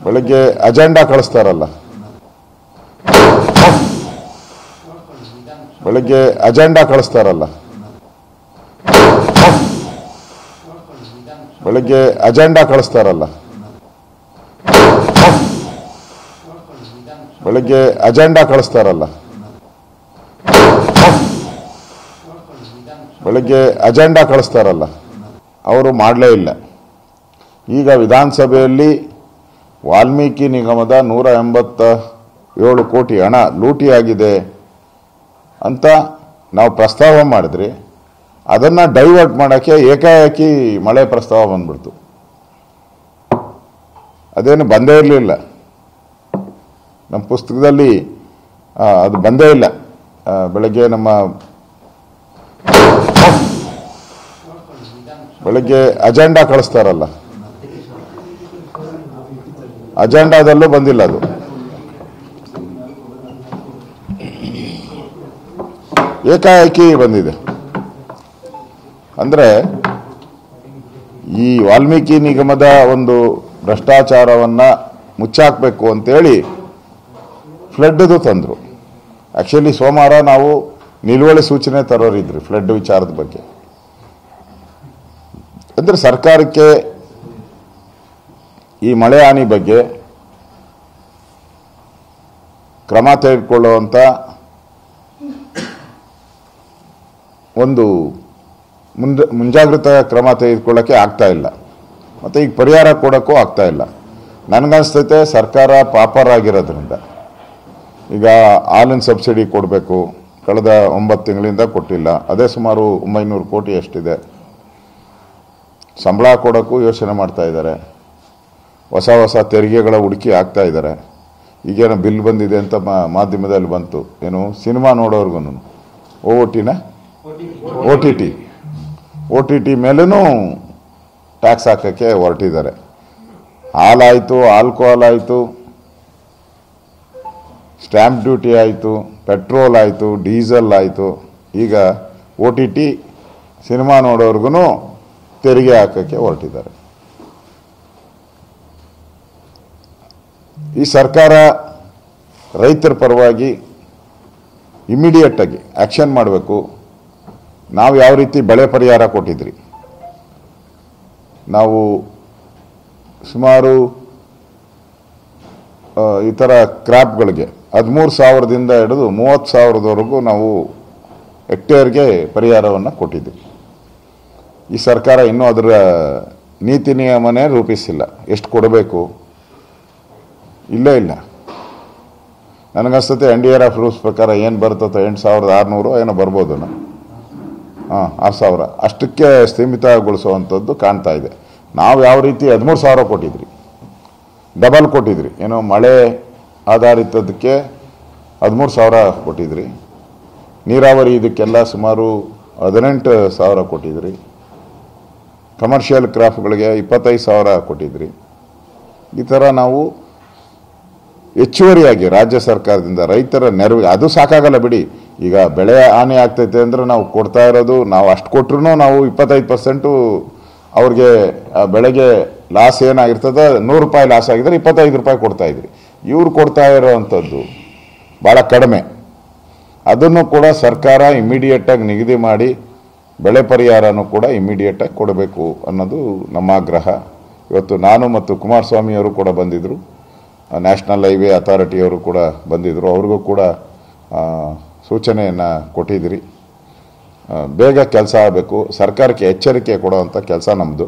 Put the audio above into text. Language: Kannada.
ಬೆಳಗ್ಗೆ ಅಜೆಂಡಾ ಕಳಿಸ್ತಾರಲ್ಲ, ಬೆಳಗ್ಗೆ ಅಜೆಂಡಾ ಕಳಿಸ್ತಾರಲ್ಲ, ಬೆಳಗ್ಗೆ ಅಜೆಂಡಾ ಕಳಿಸ್ತಾರಲ್ಲ, ಬೆಳಗ್ಗೆ ಅಜೆಂಡಾ ಕಳಿಸ್ತಾರಲ್ಲ, ಬೆಳಗ್ಗೆ ಅಜೆಂಡಾ ಕಳಿಸ್ತಾರಲ್ಲ, ಅವರು ಮಾಡಲೇ ಇಲ್ಲ. ಈಗ ವಿಧಾನಸಭೆಯಲ್ಲಿ ವಾಲ್ಮೀಕಿ ನಿಗಮದ 187 ಕೋಟಿ ಹಣ ಲೂಟಿಯಾಗಿದೆ ಅಂತ ನಾವು ಪ್ರಸ್ತಾವ ಮಾಡಿದ್ರಿ. ಅದನ್ನು ಡೈವರ್ಟ್ ಮಾಡೋಕ್ಕೆ ಏಕಾಏಕಿ ಮಳೆ ಪ್ರಸ್ತಾವ ಬಂದ್ಬಿಡ್ತು. ಅದೇನು ಬಂದೇ ಇರಲಿಲ್ಲ, ನಮ್ಮ ಪುಸ್ತಕದಲ್ಲಿ ಅದು ಬಂದೇ ಇಲ್ಲ. ಬೆಳಗ್ಗೆ ಬೆಳಗ್ಗೆ ಅಜೆಂಡಾ ಕಳಿಸ್ತಾರಲ್ಲ, ಅಜೆಂಡಾದಲ್ಲೂ ಬಂದಿಲ್ಲ. ಅದು ಏಕಾಏಕಿ ಬಂದಿದೆ. ಅಂದರೆ ಈ ವಾಲ್ಮೀಕಿ ನಿಗಮದ ಒಂದು ಭ್ರಷ್ಟಾಚಾರವನ್ನು ಮುಚ್ಚಾಕಬೇಕು ಅಂತೇಳಿ ಫ್ಲಡ್ದು ತಂದರು. ಆ್ಯಕ್ಚುಲಿ ಸೋಮವಾರ ನಾವು ನಿಲುವಳಿ ಸೂಚನೆ ತರೋರಿದ್ರಿ ಫ್ಲಡ್ ವಿಚಾರದ ಬಗ್ಗೆ. ಅಂದರೆ ಸರ್ಕಾರಕ್ಕೆ ಈ ಮಳೆ ಹಾನಿ ಬಗ್ಗೆ ಕ್ರಮ ತೆಗೆದುಕೊಳ್ಳುವಂಥ ಒಂದು ಮುಂಜಾಗ್ರತಾ ಕ್ರಮ ತೆಗೆದುಕೊಳ್ಳೋಕ್ಕೆ ಆಗ್ತಾ ಇಲ್ಲ, ಮತ್ತು ಈಗ ಪರಿಹಾರ ಕೊಡೋಕ್ಕೂ ಆಗ್ತಾ ಇಲ್ಲ. ನನಗನ್ಸ್ತೈತೆ ಸರ್ಕಾರ ಪಾಪರ್ ಆಗಿರೋದ್ರಿಂದ ಈಗ ಹಾಲಿನ ಸಬ್ಸಿಡಿ ಕೊಡಬೇಕು, ಕಳೆದ 9 ತಿಂಗಳಿಂದ ಕೊಟ್ಟಿಲ್ಲ. ಅದೇ ಸುಮಾರು 900 ಕೋಟಿ ಅಷ್ಟಿದೆ. ಸಂಬಳ ಕೊಡೋಕ್ಕೂ ಯೋಚನೆ ಮಾಡ್ತಾ ಇದ್ದಾರೆ. ಹೊಸ ಹೊಸ ತೆರಿಗೆಗಳ ಹುಡುಕಿ ಹಾಕ್ತಾ ಇದ್ದಾರೆ. ಈಗೇನೋ ಬಿಲ್ ಬಂದಿದೆ ಅಂತ ಮಾಧ್ಯಮದಲ್ಲಿ ಬಂತು, ಏನು ಸಿನಿಮಾ ನೋಡೋರ್ಗು ಒ ಟಿ ಟಿ ಮೇಲೂ ಟ್ಯಾಕ್ಸ್ ಹಾಕೋಕ್ಕೆ ಹೊರಟಿದ್ದಾರೆ. ಹಾಲಾಯಿತು, ಆಲ್ಕೋಹಾಲ್ ಆಯಿತು, ಸ್ಟ್ಯಾಂಪ್ ಡ್ಯೂಟಿ ಆಯಿತು, ಪೆಟ್ರೋಲ್ ಆಯಿತು, ಡೀಸೆಲ್ ಆಯಿತು. ಈಗ OTT ಸಿನಿಮಾ ನೋಡೋರ್ಗು ತೆರಿಗೆ ಹಾಕೋಕ್ಕೆ ಹೊರಟಿದ್ದಾರೆ. ಈ ಸರ್ಕಾರ ರೈತರ ಪರವಾಗಿ ಇಮಿಡಿಯೇಟಾಗಿ ಆ್ಯಕ್ಷನ್ ಮಾಡಬೇಕು. ನಾವು ಯಾವ ರೀತಿ ಬೆಳೆ ಪರಿಹಾರ ಕೊಟ್ಟಿದ್ರಿ, ನಾವು ಸುಮಾರು ಈ ಥರ ಕ್ರಾಪ್ಗಳಿಗೆ 13,000ದಿಂದ ಹಿಡಿದು 30,000ದವರೆಗೂ ನಾವು ಹೆಕ್ಟೇರ್ಗೆ ಪರಿಹಾರವನ್ನು ಕೊಟ್ಟಿದ್ವಿ. ಈ ಸರ್ಕಾರ ಇನ್ನೂ ಅದರ ನೀತಿ ನಿಯಮನೇ ರೂಪಿಸಿಲ್ಲ. ಎಷ್ಟು ಕೊಡಬೇಕು ಇಲ್ಲೇ ಇಲ್ಲ. ನನಗನ್ಸುತ್ತೆ NDRF ರೂಲ್ಸ್ ಪ್ರಕಾರ ಏನು ಬರ್ತೋ 8,600 ಏನೋ ಬರ್ಬೋದು, 6,000 ಅಷ್ಟಕ್ಕೆ ಸೀಮಿತಗೊಳಿಸುವಂಥದ್ದು ಕಾಣ್ತಾ ಇದೆ. ನಾವು ಯಾವ ರೀತಿ 13,000 ಕೊಟ್ಟಿದ್ರಿ, ಡಬಲ್ ಕೊಟ್ಟಿದ್ರಿ. ಏನೋ ಮಳೆ ಆಧಾರಿತದಕ್ಕೆ 13,000 ಕೊಟ್ಟಿದ್ರಿ. ನೀರಾವರಿ ಇದಕ್ಕೆಲ್ಲ ಸುಮಾರು 18,000 ಕೊಟ್ಟಿದ್ರಿ. ಕಮರ್ಷಿಯಲ್ ಕ್ರಾಪ್ಗಳಿಗೆ 25,000 ಕೊಟ್ಟಿದ್ರಿ. ಈ ಥರ ನಾವು ಹೆಚ್ಚುವರಿಯಾಗಿ ರಾಜ್ಯ ಸರ್ಕಾರದಿಂದ ರೈತರ ನೆರವು, ಅದು ಸಾಕಾಗಲ್ಲ ಬಿಡಿ. ಈಗ ಬೆಳೆ ಹಾನಿ ಆಗ್ತೈತೆ ಅಂದರೆ ನಾವು ಕೊಡ್ತಾ ಇರೋದು, ನಾವು ಅಷ್ಟು ಕೊಟ್ಟರು ನಾವು 25% ಅವ್ರಿಗೆ ಬೆಳೆಗೆ ಲಾಸ್ ಏನಾಗಿರ್ತದೆ, 100 ರೂಪಾಯಿ ಲಾಸ್ ಆಗಿದ್ರೆ 25 ರೂಪಾಯಿ ಕೊಡ್ತಾ ಇದ್ರಿ. ಇವ್ರು ಕೊಡ್ತಾ ಇರೋವಂಥದ್ದು ಭಾಳ ಕಡಿಮೆ. ಅದನ್ನು ಕೂಡ ಸರ್ಕಾರ ಇಮಿಡಿಯೇಟಾಗಿ ನಿಗದಿ ಮಾಡಿ ಬೆಳೆ ಪರಿಹಾರನೂ ಕೂಡ ಇಮಿಡಿಯೇಟಾಗಿ ಕೊಡಬೇಕು ಅನ್ನೋದು ನಮ್ಮ ಆಗ್ರಹ. ಇವತ್ತು ನಾನು ಮತ್ತು ಕುಮಾರಸ್ವಾಮಿಯವರು ಕೂಡ ಬಂದಿದ್ದರು, ನ್ಯಾಷನಲ್ ಹೈವೇ ಅಥಾರಿಟಿಯವರು ಕೂಡ ಬಂದಿದ್ದರು. ಅವ್ರಿಗೂ ಕೂಡ ಸೂಚನೆಯನ್ನು ಕೊಟ್ಟಿದ್ದೀರಿ. ಬೇಗ ಕೆಲಸ ಆಗಬೇಕು. ಸರ್ಕಾರಕ್ಕೆ ಎಚ್ಚರಿಕೆ ಕೊಡುವಂಥ ಕೆಲಸ ನಮ್ಮದು.